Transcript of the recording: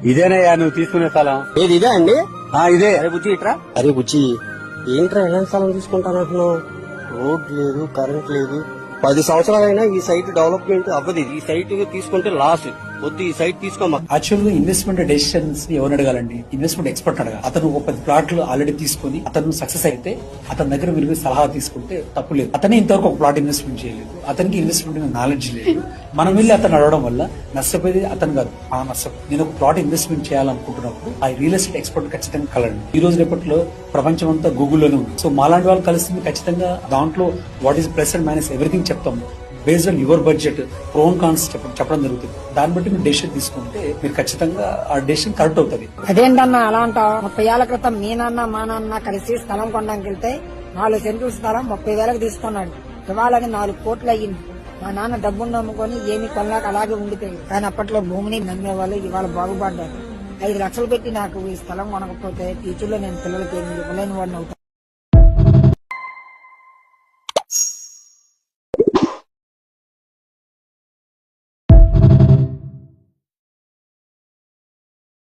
ఇదేనయ్యా నువ్వు తీసుకునే స్థలం. ఏది ఇదే అండి? ఇదే. అరే బుజ్జి ఇట్రా. అరే బుజ్జి ఏంట్రా ఎలాంటి స్థలం తీసుకుంటానంటున్నావు? రోడ్ లేదు, కరెంట్ లేదు. 10 సంవత్సరాలైనా ఈ సైట్ డెవలప్మెంట్ అవ్వదు. ఈ సైట్ తీసుకుంటే లాస్. వద్దు, ఈ సైట్ తీసుకోమా. యాక్చువల్ గా ఇన్వెస్ట్మెంట్ డెసిషన్స్ ఎవరు అడగాలండి? ఇన్వెస్ట్మెంట్ ఎక్స్పర్ట్ అడగాలి. అతను ఒక 10 ప్లాట్లు ఆల్రెడీ తీసుకుని అతను సక్సెస్ అయితే అతని దగ్గర మీరు సలహా తీసుకుంటే తప్పు లేదు. అతనే ఇంతవరకు ఒక ప్లాట్ ఇన్వెస్ట్మెంట్ చేయలేదు, అతనికి ఇన్వెస్ట్మెంట్ నాలెడ్జ్ లేదు. మనం వెళ్ళి అతను అడగడం వల్ల నష్టపోయేది అతను కాదు, ఆ నష్టం. నేను ఒక ప్లాట్ ఇన్వెస్ట్మెంట్ చేయాలనుకుంటున్నప్పుడు ఆ రియల్ ఎస్టేట్ ఎక్స్పర్ట్ ఖచ్చితంగా కలండి. ఈ రోజు రేపట్లో ప్రపంచం అంతా గూగుల్లోనే ఉంది. సో మాలాంటి వాళ్ళు కలిసి ఖచ్చితంగా దాంట్లో what is plus and minus everything చెప్తాము. Based on your budget pros cons చెప్పడం జరుగుతుంది. దాన్ని బట్టి మీరు డెసిషన్ తీసుకుంటే మీరు ఖచ్చితంగా ఆ డెసిషన్ కరెక్ట్ అవుతుంది. అదేంటన్నా అలా అంటావు? 30 ఏళ్ల క్రితం మీ నాన్న మా నాన్న కలిసి స్థలం కొనడానికి వెళ్తే 4 సెంట్లు స్థలం 30,000కి తీసుకున్నాడు. ఇవాళకి 4 కోట్లు అయ్యింది. మా నాన్న డబ్బును నమ్ముకొని ఏమి కొనలేక అలాగే ఉండిపోయింది. కానీ అప్పట్లో భూమిని నమ్మేవాళ్ళు ఇవాళ బాగుపడ్డారు. 5 లక్షలు పెట్టి నాకు ఈ స్థలం కొనకపోతే ఫ్యూచర్ లో నేను పిల్లలకి ఏమి ఇవ్వలేని వాడిని అవుతాను.